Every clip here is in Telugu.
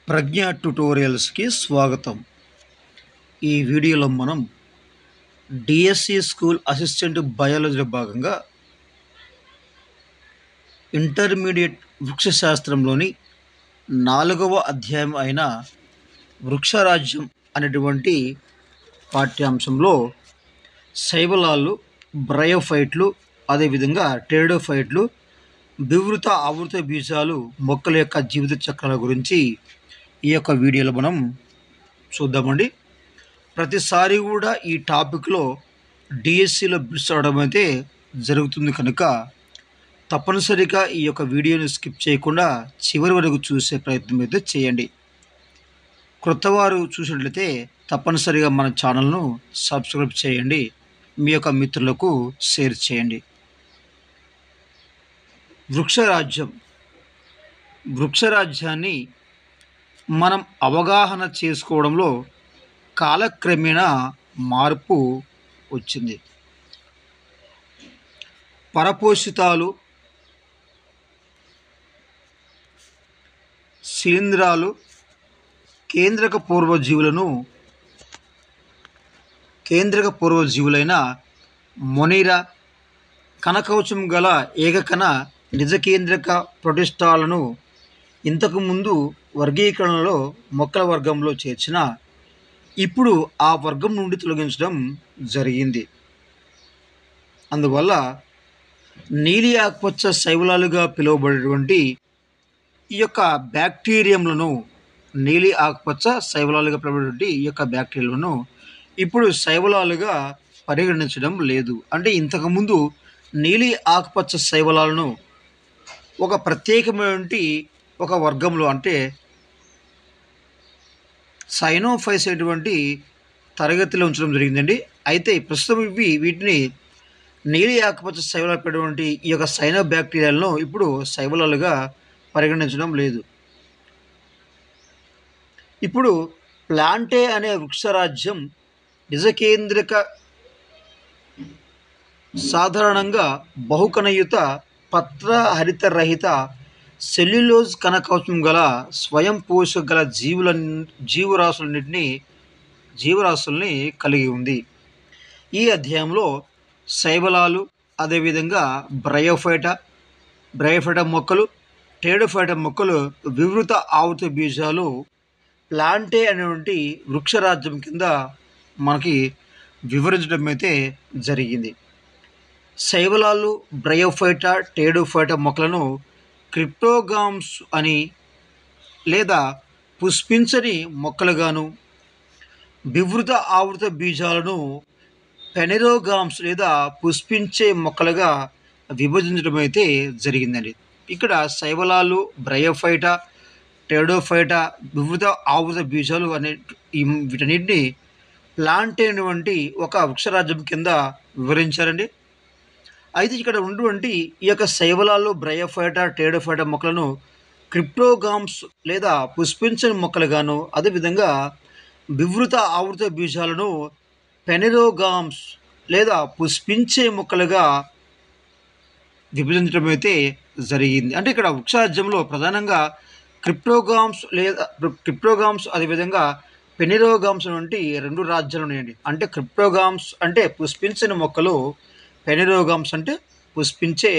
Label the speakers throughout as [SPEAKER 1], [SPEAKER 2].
[SPEAKER 1] ప్రజ్ఞ ట్యుటోరియల్స్కి స్వాగతం. ఈ వీడియోలో మనం డిఎస్సి స్కూల్ అసిస్టెంట్ బయాలజీలో భాగంగా ఇంటర్మీడియట్ వృక్షశాస్త్రంలోని 4వ అధ్యాయం అయిన వృక్షరాజ్యం అనేటువంటి పాఠ్యాంశంలో శైవలాలు, బ్రయోఫైట్లు, అదేవిధంగా టెరిడోఫైట్లు, వివృత ఆవృత బీజాలు మొక్కల యొక్క జీవిత చక్రాల గురించి ఈ యొక్క వీడియోలో మనం చూద్దామండి. ప్రతిసారి కూడా ఈ టాపిక్లో డిఎస్సిలో బిట్స్ అవడం అయితే జరుగుతుంది కనుక తప్పనిసరిగా ఈ యొక్క వీడియోని స్కిప్ చేయకుండా చివరి వరకు చూసే ప్రయత్నం అయితే చేయండి. క్రొత్తవారు చూసినట్లయితే తప్పనిసరిగా మన ఛానల్ను సబ్స్క్రైబ్ చేయండి, మీ యొక్క మిత్రులకు షేర్ చేయండి. వృక్షరాజ్యాన్ని మనం అవగాహన చేసుకోవడంలో కాలక్రమేణా మార్పు వచ్చింది. పరపోషితాలు, శిలీంధ్రాలు, కేంద్రక పూర్వజీవులైన మొనీరా, కణకవచం గల ఏకకణ నిజకేంద్రక ప్రొటిస్టాలను ఇంతకుముందు వర్గీకరణలో మొక్కల వర్గంలో చేర్చిన ఇప్పుడు ఆ వర్గం నుండి తొలగించడం జరిగింది. అందువల్ల నీలి ఆకుపచ్చ శైవలాలుగా పిలువబడేటువంటి ఈ యొక్క బ్యాక్టీరియంలను ఇప్పుడు శైవలాలుగా పరిగణించడం లేదు. అంటే ఇంతకుముందు నీలి ఆకుపచ్చ శైవలాలను ఒక ప్రత్యేకమైనటువంటి ఒక వర్గంలో అంటే సైనోఫైస్ అనేటువంటి తరగతిలో ఉంచడం జరిగిందండి. అయితే ప్రస్తుతం వీటిని నీలి ఆకుపచ్చ శైవలాలు పడేటువంటి ఈ యొక్క సైనో బ్యాక్టీరియాలను ఇప్పుడు శైవలాలుగా పరిగణించడం లేదు. ఇప్పుడు ప్లాంటే అనే వృక్షరాజ్యం నిజకేంద్రక, సాధారణంగా బహుకణయుత, పత్రహరితరహిత, సెల్యులోజ్ కణకవచం గల స్వయం పోషక గల జీవరాశుల్ని కలిగి ఉంది. ఈ అధ్యాయంలో శైవలాలు, అదేవిధంగా బ్రయోఫైటా మొక్కలు, టెరిడోఫైటా మొక్కలు, వివృత ఆవృత బీజాలు ప్లాంటే అనేటువంటి వృక్షరాజ్యం కింద మనకి వివరించడం అయితే జరిగింది. శైవలాలు, బ్రయోఫైటా, టెరిడోఫైటా మొక్కలను క్రిప్టోగామ్స్ అని లేదా పుష్పించని మొక్కలుగాను, వివృత ఆవృత బీజాలను పెనెరోగామ్స్ లేదా పుష్పించే మొక్కలుగా విభజించడం అయితే జరిగిందండి. ఇక్కడ శైవలాలు, బ్రయోఫైటా, టెరిడోఫైటా, వివృత ఆవృత బీజాలు వీటన్నిటిని ప్లాంట్ అయినటువంటి ఒక వృక్షరాజ్యం కింద వివరించారండి. అయితే ఇక్కడ ఉన్నటువంటి ఈ యొక్క శైవలాలు, బ్రయోఫైటా, టెరిడోఫైటా మొక్కలను క్రిప్టోగామ్స్ లేదా పుష్పించని మొక్కలుగాను, అదేవిధంగా వివృత ఆవృత బీజాలను పెనెరోగామ్స్ లేదా పుష్పించే మొక్కలుగా విభజించడం అయితే జరిగింది. అంటే ఇక్కడ వృక్షరాజ్యంలో ప్రధానంగా క్రిప్టోగామ్స్ అదేవిధంగా పెనెరోగామ్స్ వంటి 2 రాజ్యాలు ఉన్నాయండి. అంటే క్రిప్టోగామ్స్ అంటే పుష్పించని మొక్కలు, పెనెరోగామ్స్ అంటే పుష్పించే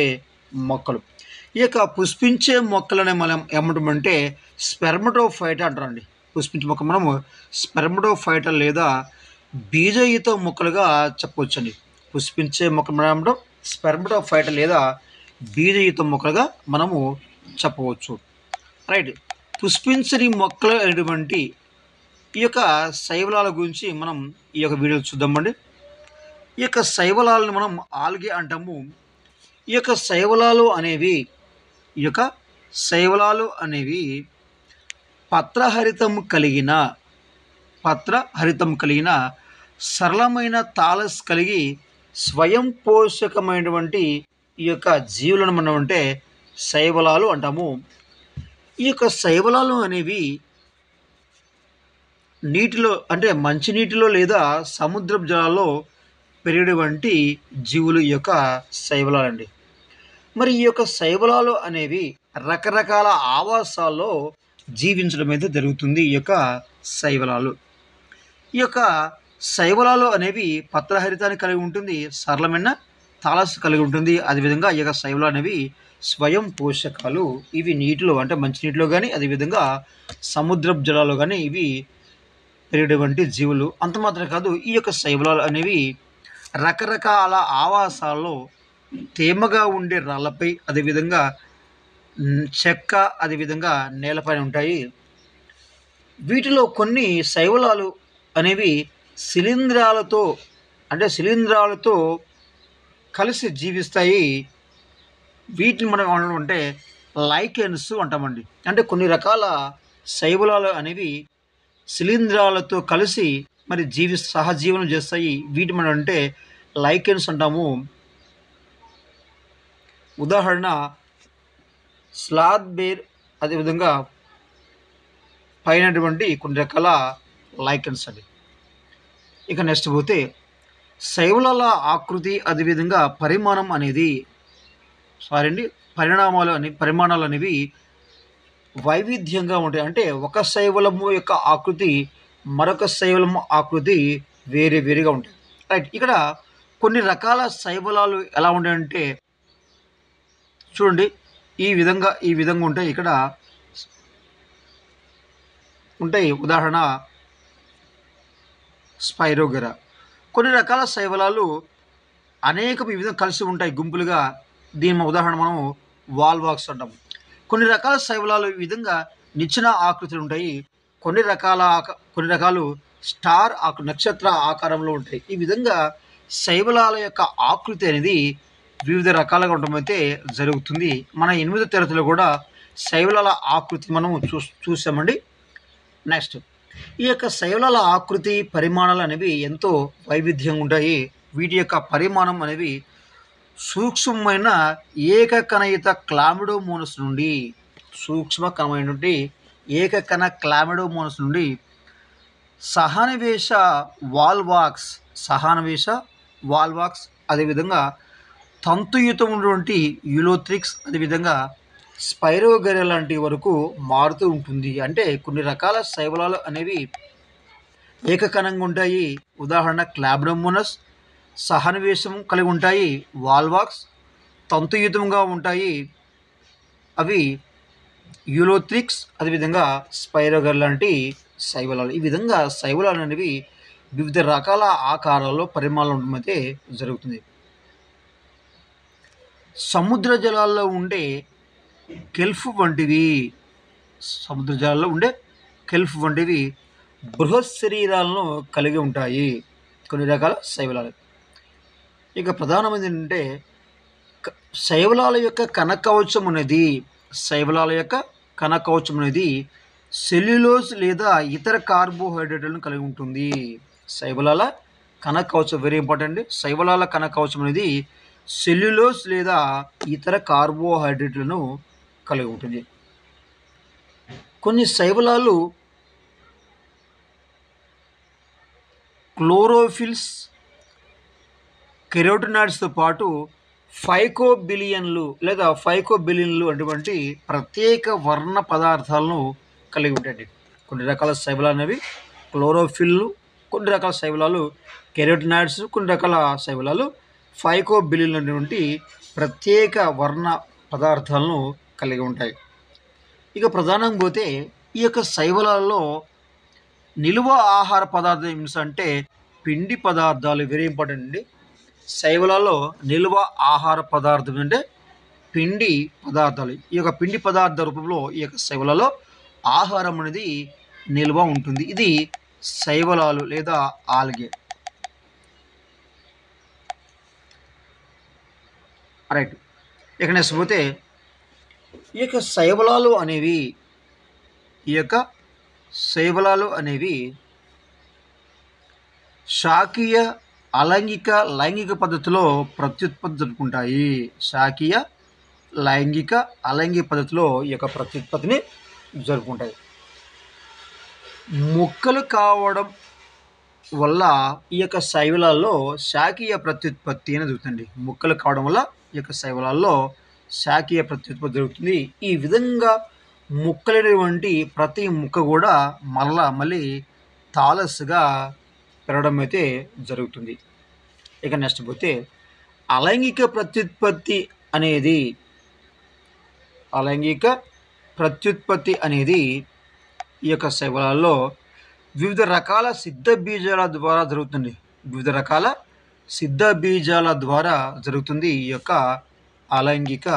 [SPEAKER 1] మొక్కలు. ఈ యొక్క పుష్పించే మొక్కలనే మనం ఏమంటామంటే స్పెర్మటోఫైటా అంటారండి. పుష్పించే మొక్క మనము స్పెర్మటోఫైటా లేదా బీజయుత మొక్కలుగా చెప్పవచ్చండి. పుష్పించే మొక్కలు మనం ఏమంటాం స్పెర్మటోఫైటా లేదా బీజయుత మొక్కలుగా మనము చెప్పవచ్చు. రైట్. పుష్పించని మొక్కలు అనేటువంటి ఈ యొక్క శైవలాల గురించి మనం ఈ యొక్క వీడియో చూద్దామండి. ఈ యొక్క శైవలాలను మనం ఆల్గే అంటాము. ఈ యొక్క శైవలాలు అనేవి పత్రహరితం కలిగిన సరళమైన థాలస్ కలిగి స్వయం పోషకమైనటువంటి ఈ యొక్క జీవులను మనం అంటే శైవలాలు అంటాము. ఈ యొక్క శైవలాలు అనేవి నీటిలో అంటే మంచినీటిలో లేదా సముద్రపు జలాల్లో పెరిగేటువంటి జీవులు ఈ యొక్క శైవలాలండి. మరి ఈ యొక్క శైవలాలు అనేవి రకరకాల ఆవాసాల్లో జీవించడం అయితే జరుగుతుంది ఈ యొక్క శైవలాలు. ఈ యొక్క శైవలాలు అనేవి పత్రహరితాన్ని కలిగి ఉంటుంది, సరళమైన తాలస్ కలిగి ఉంటుంది. అదేవిధంగా ఈ యొక్క శైవలాలు అనేవి స్వయం పోషకాలు. ఇవి నీటిలో అంటే మంచినీటిలో కానీ అదేవిధంగా సముద్రపు జలాల్లో కానీ ఇవి పెరిగేటువంటి జీవులు. అంత మాత్రమే కాదు, ఈ యొక్క శైవలాలు అనేవి రకరకాల ఆవాసాల్లో తేమగా ఉండే రాళ్ళపై అదేవిధంగా చెక్క అదేవిధంగా నేలపైన ఉంటాయి. వీటిలో కొన్ని శైవలాలు అనేవి శిలీంధ్రాలతో కలిసి జీవిస్తాయి. వీటిని మనం ఏమంటాం అంటే లైకెన్స్ అంటామండి. అంటే కొన్ని రకాల శైవలాలు అనేవి శిలీంధ్రాలతో కలిసి మరి సహజీవనం చేస్తాయి. వీటి మనం అంటే లైకెన్స్ అంటాము. ఉదాహరణ స్లాత్ బేర్ అదేవిధంగా పైనటువంటి కొన్ని రకాల లైకెన్స్ అండి. ఇక నెక్స్ట్ పోతే శైవలాల ఆకృతి అదేవిధంగా పరిమాణాలు అనేవి వైవిధ్యంగా ఉంటాయి. అంటే ఒక శైవలము యొక్క ఆకృతి మరొక శైవలము ఆకృతి వేరేగా ఉంటాయి. రైట్. ఇక్కడ కొన్ని రకాల శైవలాలు ఎలా ఉంటాయంటే చూడండి, ఈ విధంగా ఉంటాయి. ఇక్కడ ఉంటాయి. ఉదాహరణ స్పైరోగెరా. కొన్ని రకాల శైవలాలు అనేక విధంగా కలిసి ఉంటాయి గుంపులుగా. దీని ఉదాహరణ మనం వాల్వాక్స్ అంటాము. కొన్ని రకాల శైవలాలు ఈ విధంగా నిచ్చెన ఆకృతులు ఉంటాయి. కొన్ని రకాలు స్టార్ నక్షత్ర ఆకారంలో ఉంటాయి. ఈ విధంగా శైవలాల యొక్క ఆకృతి అనేది వివిధ రకాలుగా ఉండడం అయితే జరుగుతుంది. మన 8వ తరగతిలో కూడా శైవలాల ఆకృతి మనం చూసామండి. నెక్స్ట్, ఈ యొక్క శైవలాల ఆకృతి పరిమాణాలు అనేవి ఎంతో వైవిధ్యంగా ఉంటాయి. వీటి యొక్క పరిమాణం అనేవి సూక్ష్మమైన ఏకకణయుత క్లామిడోమోనస్ నుండి సహానవేశ వాల్వాక్స్ అదేవిధంగా తంతుయుతం ఉన్నటువంటి యూలోథ్రిక్స్ అదేవిధంగా స్పైరోగెరా లాంటి వరకు మారుతూ ఉంటుంది. అంటే కొన్ని రకాల శైవలాలు అనేవి ఏకకణంగా ఉంటాయి. ఉదాహరణ క్లామిడోమోనస్ సహనవేశం కలిగి ఉంటాయి. వాల్వాక్స్ తంతుయుతంగా ఉంటాయి. అవి యూలోథ్రిక్స్ అదేవిధంగా స్పైరోగెరా లాంటి శైవలాలు. ఈ విధంగా శైవలాలు అనేవి వివిధ రకాల ఆకారాల్లో పరిమాణాలు ఉండడం అయితే జరుగుతుంది. సముద్ర జలాల్లో ఉండే కెల్ప్ వంటివి బృహత్ శరీరాలను కలిగి ఉంటాయి కొన్ని రకాల శైవలాలు. ఇక ప్రధానమైనది ఏంటంటే శైవలాల యొక్క కణకవచం అనేది సెల్యులోజ్ లేదా ఇతర కార్బోహైడ్రేట్లను కలిగి ఉంటుంది. శైవలాల కణకవచం వెరీ ఇంపార్టెంట్. శైవలాల కణకవచం అనేది సెల్యులోజ్ లేదా ఇతర కార్బోహైడ్రేట్లను కలిగి ఉంటుంది. కొన్ని శైవలాలు క్లోరోఫిల్స్ కెరోటినాయిడ్స్తో పాటు ఫైకోబిలియన్లు అటువంటి ప్రత్యేక వర్ణ పదార్థాలను కలిగి ఉంటాయి. కొన్ని రకాల శైవలాలు అనేవి క్లోరోఫిల్లు, కొన్ని రకాల శైవలాలు కెరోటినాయిడ్స్, కొన్ని రకాల శైవలాలు ఫైకోబిలియన్లు అనేటువంటి ప్రత్యేక వర్ణ పదార్థాలను కలిగి ఉంటాయి. ఇక ప్రధానంగా పోతే ఈ యొక్క శైవలాలలో నిలువ ఆహార పదార్థం అంటే పిండి పదార్థాలు వెరీ ఇంపార్టెంట్ అండి. శైవలాల్లో నిలువ ఆహార పదార్థం అంటే పిండి పదార్థాలు. ఈ యొక్క పిండి పదార్థ రూపంలో ఈ యొక్క శైవలాల్లో ఆహారం అనేది నిల్వ ఉంటుంది. ఇది శైవలాలు లేదా ఆల్గే. రైట్. ఇక నెక్స్ట్ పోతే ఈ యొక్క శైవలాలు అనేవి శాకీయ లైంగిక పద్ధతిలో ప్రత్యుత్పత్తి జరుపుకుంటాయి. శాకీయ లైంగిక పద్ధతిలో ఈ యొక్క ప్రత్యుత్పత్తిని జరుపుకుంటాయి. మొక్కలు కావడం వల్ల ఈ యొక్క శైవలాల్లో శాకీయ ప్రత్యుత్పత్తి అనేది జరుగుతుంది. మొక్కలు కావడం వల్ల ఈ యొక్క శైవలాల్లో శాకీయ ప్రత్యుత్పత్తి జరుగుతుంది. ఈ విధంగా ముక్కలైనటువంటి ప్రతి ముక్క కూడా మళ్ళీ తాలస్సుగా పెరగడం అయితే జరుగుతుంది. ఇక నెక్స్ట్ పోతే అలైంగిక ప్రత్యుత్పత్తి అనేది అలైంగిక ప్రత్యుత్పత్తి అనేది ఈ యొక్క శైవలాల్లో వివిధ రకాల సిద్ధ బీజాల ద్వారా జరుగుతుంది. వివిధ రకాల సిద్ధ బీజాల ద్వారా జరుగుతుంది ఈ యొక్క అలైంగిక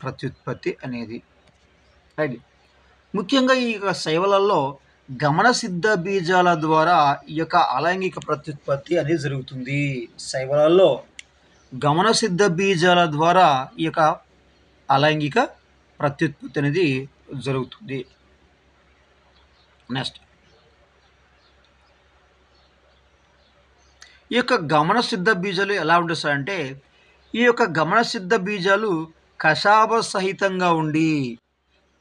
[SPEAKER 1] ప్రత్యుత్పత్తి అనేది. రైట్. ముఖ్యంగా ఈ యొక్క శైవలలో గమన సిద్ధ బీజాల ద్వారా ఈ యొక్క అలైంగిక ప్రత్యుత్పత్తి అనేది జరుగుతుంది. శైవలలో గమన సిద్ధ బీజాల ద్వారా ఈ యొక్క అలైంగిక ప్రత్యుత్పత్తి అనేది జరుగుతుంది. నెక్స్ట్ ఈ యొక్క గమన సిద్ధ బీజాలు ఎలా ఉంటాయి సార్ అంటే, ఈ యొక్క గమన సిద్ధ బీజాలు కశాభ సహితంగా ఉండి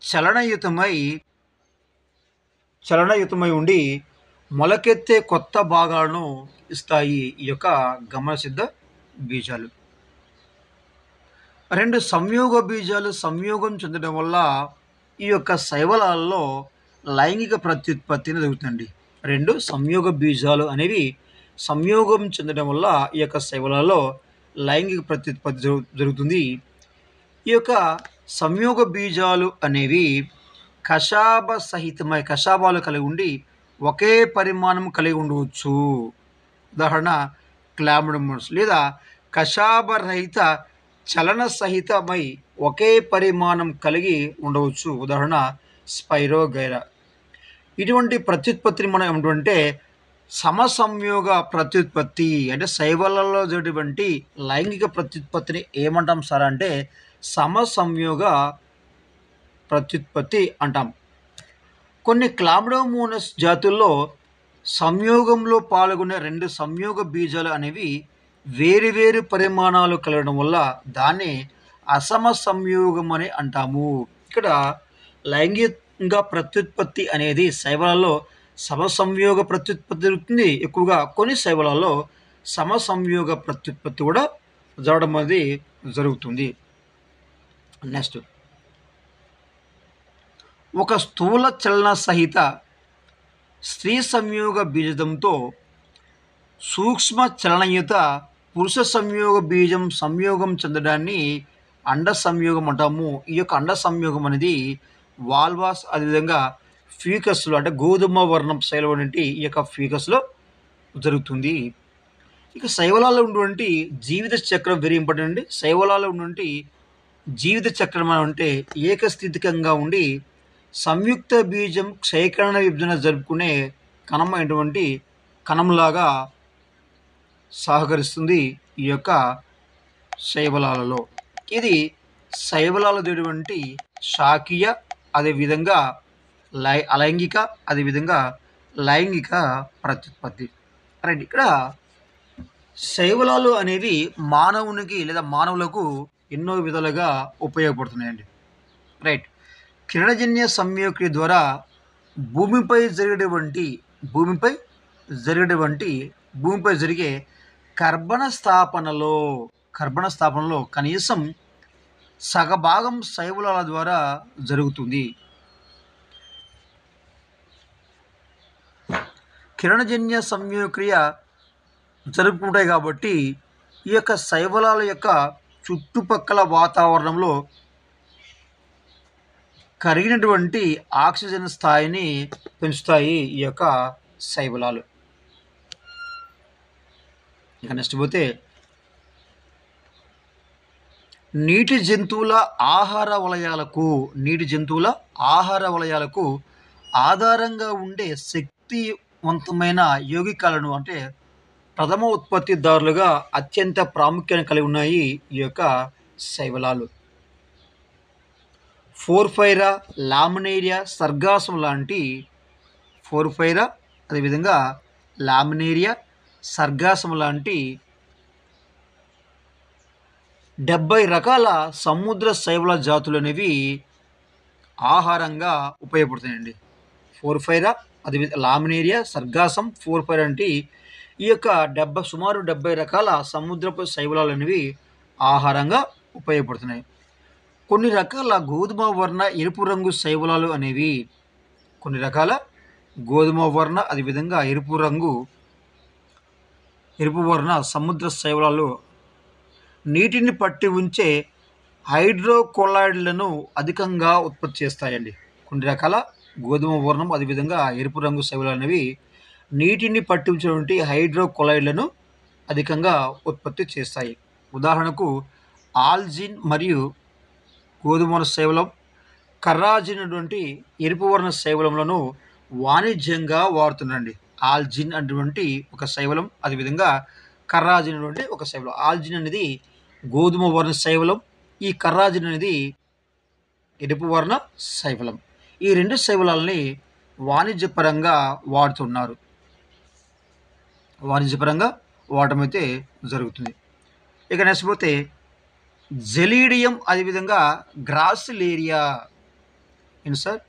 [SPEAKER 1] చలనయుతమై ఉండి మొలకెత్తే కొత్త భాగాలను ఇస్తాయి ఈ యొక్క గమన సిద్ధ బీజాలు. రెండు సంయోగ బీజాలు సంయోగం చెందడం వల్ల ఈ యొక్క శైవలాల్లో లైంగిక ప్రత్యుత్పత్తిని జరుగుతుంది. రెండు సంయోగ బీజాలు అనేవి సంయోగం చెందడం వల్ల ఈ యొక్క శైవలాల్లో లైంగిక ప్రత్యుత్పత్తి జరుగుతుంది. ఈ యొక్క సంయోగ బీజాలు అనేవి కశాభాలు కలిగి ఉండి ఒకే పరిమాణం కలిగి ఉండవచ్చు. ఉదాహరణ క్లామిడోమోనస్. లేదా కశాభరహిత చలన సహితమై ఒకే పరిమాణం కలిగి ఉండవచ్చు. ఉదాహరణ స్పైరోగైరా. ఇటువంటి ప్రత్యుత్పత్తిని మనం ఏమంటే సమసంయోగ ప్రత్యుత్పత్తి అంటే శైవలలో జరిగేటువంటి లైంగిక ప్రత్యుత్పత్తిని ఏమంటాం సార్ అంటే సమసంయోగ ప్రత్యుత్పత్తి అంటాం. కొన్ని క్లామిడోమోనస్ జాతుల్లో సంయోగంలో పాల్గొనే రెండు సంయోగ బీజాలు అనేవి వేరు పరిమాణాలు కలగడం వల్ల దాన్ని అసమ సంయోగం అని అంటాము. ఇక్కడ లైంగిక ప్రత్యుత్పత్తి అనేది శైవలలో సమసంయోగ ప్రత్యుత్పత్తి జరుగుతుంది ఎక్కువగా. కొన్ని శైవలలో సమసంయోగ ప్రత్యుత్పత్తి కూడా జరగడం అనేది జరుగుతుంది. నెక్స్ట్ ఒక స్థూల చలన సహిత స్త్రీ సంయోగ బీజంతో సూక్ష్మ చలనయుత పురుష సంయోగ బీజం సంయోగం చెందడాన్ని అండ సంయోగం అంటాము. ఈ యొక్క అండ సంయోగం అనేది వాల్వాస్ అదేవిధంగా ఫీకస్లో అంటే గోధుమ వర్ణం శైలం వంటి ఈ యొక్క ఫీకస్లో జరుగుతుంది. ఇక శైవలాల్లో ఉన్నటువంటి జీవిత చక్రం వెరీ ఇంపార్టెంట్ అండి. శైవలాల్లో ఉన్నటువంటి జీవిత చక్రం అంటే ఏకస్థితికంగా ఉండి సంయుక్త బీజం క్షయకరణ విభజన జరుపుకునే కణమైనటువంటి కణంలాగా సహకరిస్తుంది ఈ యొక్క శైవలాలలో. ఇది శైవలాలు జరిగినటువంటి శాకీయ అదేవిధంగా అలైంగిక అదేవిధంగా లైంగిక ప్రత్యుత్పత్తి. రైట్. ఇక్కడ శైవలాలు అనేవి మానవునికి లేదా మానవులకు ఎన్నో విధాలుగా ఉపయోగపడుతున్నాయండి. రైట్. కిరణజన్య సంయోగక్రియ ద్వారా భూమిపై జరిగే కర్బన స్థాపనలో కనీసం సగభాగం శైవలాల ద్వారా జరుగుతుంది. కిరణజన్య సంయోగక్రియ జరుపుకుంటాయి కాబట్టి ఈ యొక్క శైవలాల యొక్క చుట్టుపక్కల వాతావరణంలో కరిగినటువంటి ఆక్సిజన్ స్థాయిని పెంచుతాయి ఈ యొక్క శైవలాలు. ఇక నెక్స్ట్ పోతే నీటి జంతువుల ఆహార వలయాలకు ఆధారంగా ఉండే శక్తివంతమైన యౌగికాలను అంటే ప్రథమ ఉత్పత్తిదారులుగా అత్యంత ప్రాముఖ్యాన్ని కలిగి ఉన్నాయి ఈ యొక్క శైవలాలు. ఫోర్ఫైరా, లామినేరియా, సర్గాసం లాంటి అదేవిధంగా లామినేరియా, సర్గాసం లాంటి 70 రకాల సముద్ర శైవల జాతులు అనేవి ఆహారంగా ఉపయోగపడుతున్నాయండి. ఫోర్ఫైరా అదేవిధంగా లామినేరియా, సర్గాసం, ఫోర్ఫైరా అంటే ఈ యొక్క సుమారు 70 రకాల సముద్రపు శైవలాలు అనేవి ఆహారంగా ఉపయోగపడుతున్నాయి. కొన్ని రకాల గోధుమ వర్ణ ఎరుపు రంగు శైవలాలు అనేవి కొన్ని రకాల గోధుమ వర్ణ అదేవిధంగా ఎరుపు వర్ణ సముద్ర శైవలాలు నీటిని పట్టి ఉంచే హైడ్రోకొలాయిడ్లను అధికంగా ఉత్పత్తి చేస్తాయండి. కొన్ని రకాల గోధుమ వర్ణం అదేవిధంగా ఎరుపు రంగు శైవలాలు అనేవి నీటిని పట్టి ఉంచేటువంటి హైడ్రోకొలాయిడ్లను అధికంగా ఉత్పత్తి చేస్తాయి. ఉదాహరణకు ఆల్జిన్ మరియు గోధుమ వర్ణ శైవలం, కర్రాజిన్ అటువంటి ఎరుపు వర్ణ శైవలములను వాణిజ్యంగా వాడుతున్నారండి. ఆల్జిన్ అటువంటి ఒక శైవలం, అదేవిధంగా కర్రాజిన్ అటువంటి ఒక శైవలం. ఆల్జిన్ అనేది గోధుమ వర్ణ శైవలం, ఈ కర్రాజిన్ అనేది ఎరుపు వర్ణ శైవలం. ఈ రెండు శైవలాలని వాణిజ్యపరంగా వాడుతున్నారు. వాణిజ్యపరంగా వాడటం అయితే జరుగుతుంది. ఇక నెక్స్ట్ పోతే జెలీడియం అదేవిధంగా గ్రాసిలేరియా ఏంటి సార్?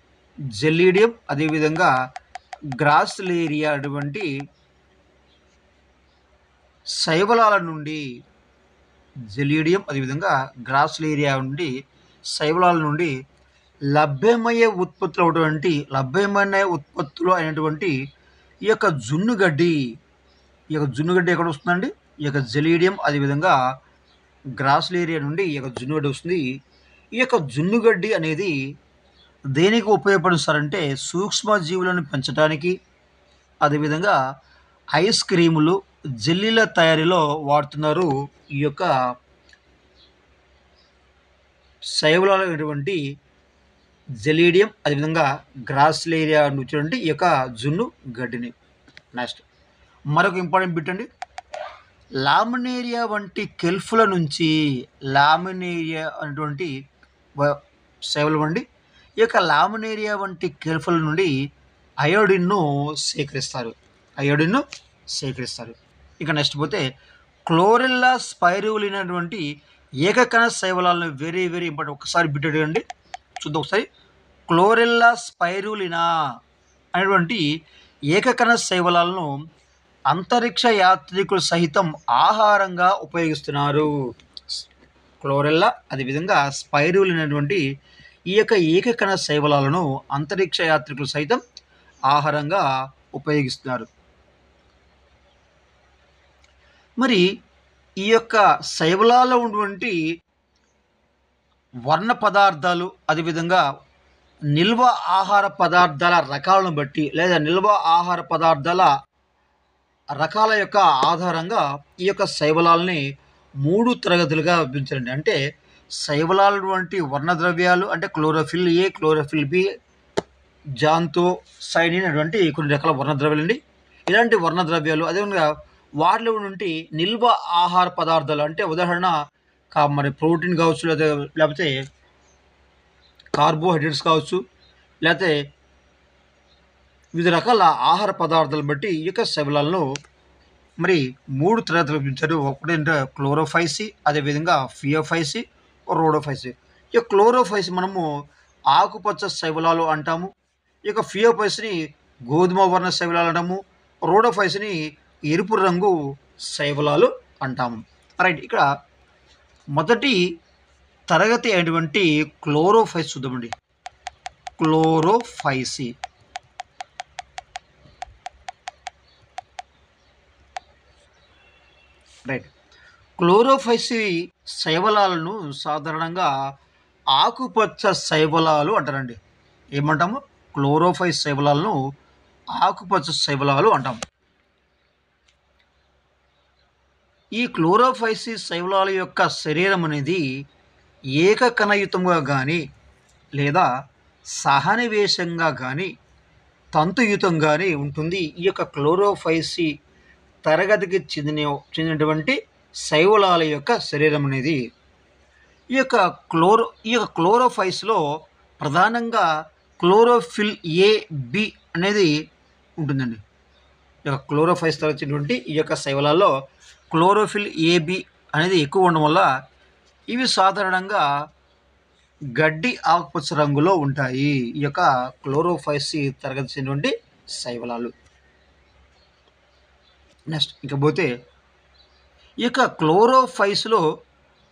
[SPEAKER 1] జెలీడియం అదేవిధంగా గ్రాసిలేరియా అటువంటి శైవలాల నుండి జెలీడియం అదేవిధంగా గ్రాసిలేరియా నుండి శైవలాల నుండి లభ్యమయ్యే ఉత్పత్తులు అయినటువంటి ఈ యొక్క జున్నుగడ్డి ఎక్కడ వస్తుందండి? ఈ యొక్క జెలీడియం అదేవిధంగా గ్రాసిలేరియా నుండి ఈ యొక్క జున్నుగడ్డి వస్తుంది. ఈ యొక్క జున్నుగడ్డి అనేది దేనికి ఉపయోగపడుస్తారంటే సూక్ష్మజీవులను పెంచడానికి, అదేవిధంగా ఐస్ క్రీములు, జెల్లీల తయారీలో వాడుతున్నారు. ఈ యొక్క శైవలాలైనటువంటి జెలీడియం అదేవిధంగా గ్రాసిలేరియా నుంచి ఈ యొక్క జున్ను గడ్డిని. నెక్స్ట్ మరొక ఇంపార్టెంట్ బిట్ అండి, లామినేరియా వంటి కెల్ఫ్ల నుంచి లామినేరియా అనేటువంటి శైవలం అండి. ఈ యొక్క లామినేరియా వంటి కెల్ఫ్ల నుండి అయోడిన్ను సేకరిస్తారు. ఇక నెక్స్ట్ పోతే క్లోరెల్లా స్పైరులినా అటువంటి ఏకకణ శైవలాలను వెరీ వెరీ ఇంపార్టెంట్. ఒకసారి బిట్ అడగండి, చూద్దాం ఒకసారి. క్లోరెల్లా స్పైరులినా అనేటువంటి ఏకకణ శైవలాలను అంతరిక్ష యాత్రికులు సహితం ఆహారంగా ఉపయోగిస్తున్నారు. క్లోరెల్లా అదేవిధంగా స్పైరులినా అనేటువంటి ఈ యొక్క ఏకకణ శైవలాలను అంతరిక్ష యాత్రికులు సైతం ఆహారంగా ఉపయోగిస్తున్నారు. మరి ఈ యొక్క శైవలాల్లో ఉన్నటువంటి వర్ణ పదార్థాలు అదేవిధంగా నిల్వ ఆహార పదార్థాల రకాలను బట్టి లేదా నిల్వ ఆహార పదార్థాల రకాల యొక్క ఆధారంగా ఈ యొక్క శైవలాలని 3 తరగతులుగా విభజించారండి. అంటే శైవలాల వంటి వర్ణద్రవ్యాలు అంటే క్లోరోఫిల్ ఏ, క్లోరోఫిల్ బి, జాంతో సైనిన్ అటువంటి కొన్ని రకాల వర్ణద్రవ్యాలు అండి. ఇలాంటి వర్ణద్రవ్యాలు అదేవిధంగా వాటిలో నుండి నిల్వ ఆహార పదార్థాలు అంటే ఉదాహరణ మరి ప్రోటీన్ కావచ్చు, లేకపోతే కార్బోహైడ్రేట్స్ కావచ్చు, లేకపోతే వివిధ రకాల ఆహార పదార్థాలను బట్టి ఈ యొక్క శైవలాలను మరి 3 తరగతులు విభజించారు. ఒకటేంటే క్లోరోఫైసి, అదేవిధంగా ఫియోఫైసి, రోడోఫైసి. ఈ క్లోరోఫైసి మనము ఆకుపచ్చ శైవలాలు అంటాము. ఈ యొక్క ఫియోఫైసిని గోధుమ వర్ణ శైవలాలు అంటాము. రోడోఫైసిని ఎరుపు రంగు శైవలాలు అంటాము. రైట్, ఇక్కడ మొదటి తరగతి అయినటువంటి క్లోరోఫైసి చూద్దామండి. Chlorophyceae right. క్లోరోఫైసి శైవలాలను సాధారణంగా ఆకుపచ్చ శైవలాలు అంటారండి. ఏమంటాము? క్లోరోఫైసి శైవలాలను ఆకుపచ్చ శైవలాలు అంటాము. ఈ క్లోరోఫైసి శైవలాల యొక్క శరీరం అనేది ఏకకణయుతంగా కానీ లేదా సహనివేశంగా కానీ తంతుయుతంగానే ఉంటుంది. ఈ యొక్క క్లోరోఫైసి తరగతికి చెందినటువంటి శైవలాల యొక్క శరీరం అనేది. ఈ యొక్క క్లోరోఫైస్లో ప్రధానంగా క్లోరోఫిల్ ఏ, బి అనేది ఉంటుందండి. ఈ యొక్క క్లోరోఫైస్ తరగతిటువంటి ఈ యొక్క శైవలాల్లో క్లోరోఫిల్ ఏ, బి అనేది ఎక్కువ ఉండడం వల్ల ఇవి సాధారణంగా గడ్డి ఆకుపచ్చ రంగులో ఉంటాయి. ఈ యొక్క క్లోరోఫైసి తరగతి చెందినటువంటి శైవలాలు. నెక్స్ట్ ఇకపోతే ఈ యొక్క క్లోరోఫైస్లో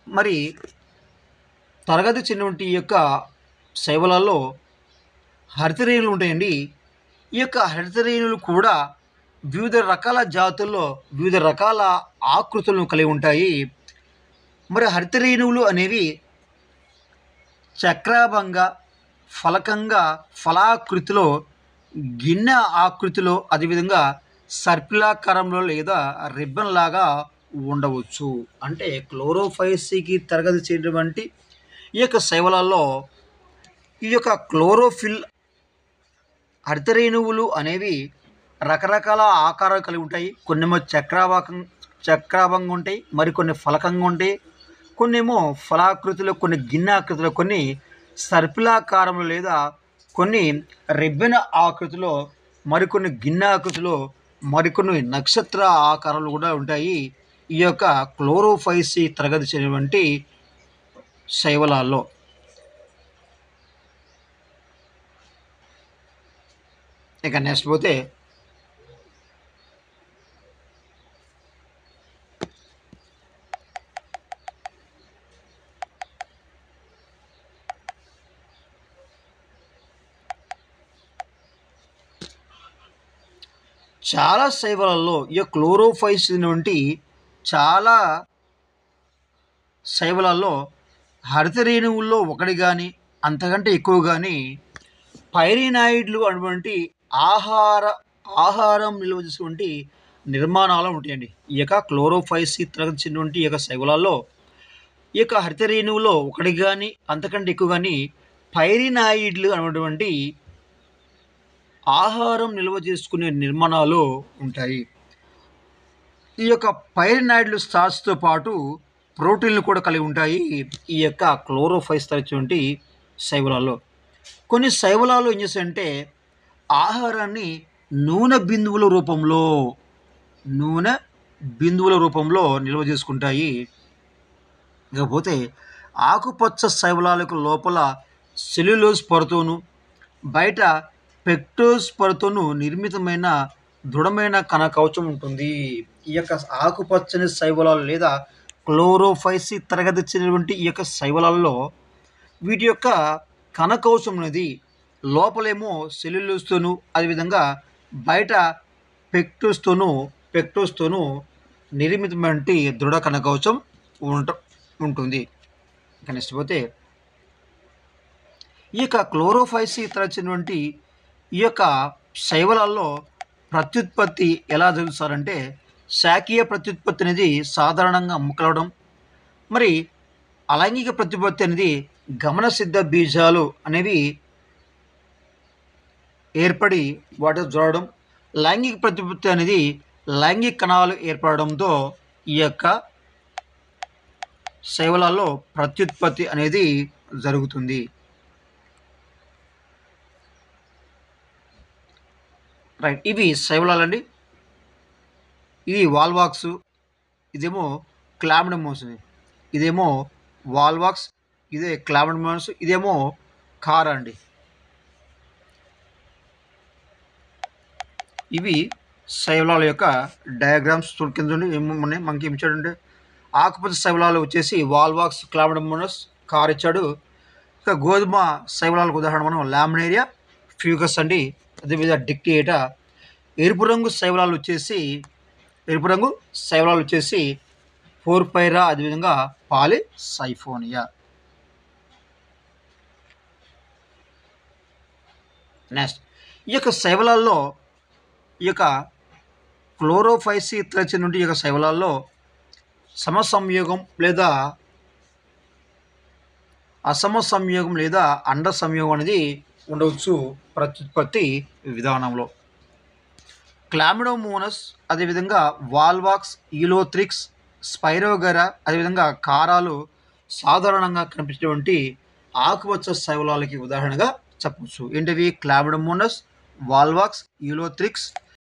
[SPEAKER 1] మరి తరగతి చెందినటువంటి ఈ యొక్క శైవలాల్లో హరితరేణులు ఉంటాయండి. ఈ యొక్క హరితరేణులు కూడా వివిధ రకాల జాతుల్లో వివిధ రకాల ఆకృతులను కలిగి ఉంటాయి. మరి హరితరేణువులు అనేవి చక్రాభంగ, ఫలకంగా, ఫలాకృతిలో, గిన్నె ఆకృతిలో, అదేవిధంగా సర్పిలాకారంలో లేదా రిబ్బన్ లాగా ఉండవచ్చు. అంటే క్లోరోఫైసికి తరగతి చేయటువంటి ఈ యొక్క శైవలాల్లో ఈ యొక్క క్లోరోఫిల్ హరితరేణువులు అనేవి రకరకాల ఆకారాలు కలిగి ఉంటాయి. కొన్నేమో చక్రాభంగా ఉంటాయి, మరికొన్ని ఫలకంగా ఉంటాయి, కొన్నేమో ఫలాకృతిలో, కొన్ని గిన్నె ఆకృతిలో, కొన్ని సర్పిలాకారంలో లేదా కొన్ని రిబ్బెన ఆకృతిలో, మరికొన్ని గిన్నె ఆకృతిలో, మరికొన్ని నక్షత్ర ఆకారాలు కూడా ఉంటాయి ఈ యొక్క క్లోరోఫైసి తరగతి చెందినటువంటి శైవలాల్లో. ఇక నెక్స్ట్ పోతే చాలా శైవలాల్లో ఈ క్లోరోఫైస్ వంటి చాలా శైవలాల్లో హరితరేణువుల్లో ఒకటి కానీ అంతకంటే ఎక్కువ కానీ పైరినాయిడ్లు అటువంటి ఆహారం నిల్వ చేసేటువంటి నిర్మాణాలు ఉంటాయండి. ఈ యొక్క క్లోరోఫైసి తరగతి చెందినటువంటి ఈ యొక్క శైవలాల్లో ఈ యొక్క హరితరేణువులో ఒకటి కానీ అంతకంటే ఎక్కువ కానీ పైరినాయిడ్లు అనేటువంటి ఆహారం నిల్వ చేసుకునే నిర్మాణాలు ఉంటాయి. ఈ యొక్క పైరినాయిడ్లు స్టార్చ్తో పాటు ప్రోటీన్లు కూడా కలిగి ఉంటాయి ఈ యొక్క క్లోరోఫైస్ తరచువంటి శైవలాల్లో. కొన్ని శైవలాలు ఏం చేస్తాయంటే ఆహారాన్ని నూనె బిందువుల రూపంలో నిల్వ చేసుకుంటాయి. ఇకపోతే ఆకుపచ్చ శైవలాలకు లోపల సెల్యులోజ్ పొరతోను బయట పెక్టోస్ పొరతోను నిర్మితమైన దృఢమైన కణకవచం ఉంటుంది. ఈ యొక్క ఆకుపచ్చని శైవలాలు లేదా క్లోరోఫైసి తరగతి చెందినటువంటి ఈ యొక్క శైవలాల్లో వీటి యొక్క కణకవచం అనేది లోపలేమో సెల్యులోజ్తోను, అదేవిధంగా బయట పెక్టోస్తోను నిర్మితమైన దృఢ కణకవచం ఉంటుంది. ఇక నెక్స్ట్ పోతే ఈ యొక్క క్లోరోఫైసి తరచినటువంటి ఈ యొక్క శైవలాల్లో ప్రత్యుత్పత్తి ఎలా జరుగుతారంటే శాఖీయ ప్రత్యుత్పత్తి అనేది సాధారణంగా ముక్కలవడం, మరి అలైంగిక ప్రత్యుత్పత్తి అనేది గమనసిద్ధ బీజాలు అనేవి ఏర్పడి వాటితో జోడడం, లైంగిక ప్రత్యుత్పత్తి అనేది లైంగిక కణాలు ఏర్పడడంతో ఈ యొక్క శైవలాల్లో ప్రత్యుత్పత్తి అనేది జరుగుతుంది. రైట్, ఇవి శైవలాలండి. ఇది వాల్వాక్స్, ఇదేమో క్లామిడోమోనస్, ఇదేమో వాల్వాక్స్, ఇదే క్లామిడోమోనస్, ఇదేమో కారా అండి. ఇవి శైవలాల యొక్క డయాగ్రామ్స్ కింద ఏమో మనకి ఏమి ఇచ్చాడంటే ఆకుపచ్చ శైవలాలు వచ్చేసి వాల్వాక్స్, క్లామిడోమోనస్, కార్ ఇచ్చాడు. ఇక గోధుమ శైవలాలకు ఉదాహరణ మనం లామినేరియా, ఫ్యూగస్ అండి, అదేవిధంగా డిక్టియేటా. ఎరుపు రంగు శైవలాలు వచ్చేసి పోర్పైరా, అదేవిధంగా పాలిసైఫోనియా. నెక్స్ట్ ఈ యొక్క శైవలాల్లో ఈ యొక్క క్లోరోఫైసి తరచి నుండి ఈ యొక్క శైవలాల్లో సమసంయోగం లేదా అసమ సంయోగం లేదా అండ సంయోగం అనేది ఉండవచ్చు ప్రత్యుత్పత్తి విధానంలో. క్లామిడోమోనస్, అదేవిధంగా వాల్వాక్స్, ఈలోథ్రిక్స్, స్పైరోగెరా, అదేవిధంగా కారాలు సాధారణంగా కనిపించేటువంటి ఆకుపచ్చ శైవలాలకి ఉదాహరణగా చెప్పవచ్చు. ఏంటివి? క్లామిడోమోనస్, వాల్వాక్స్, ఈలోథ్రిక్స్,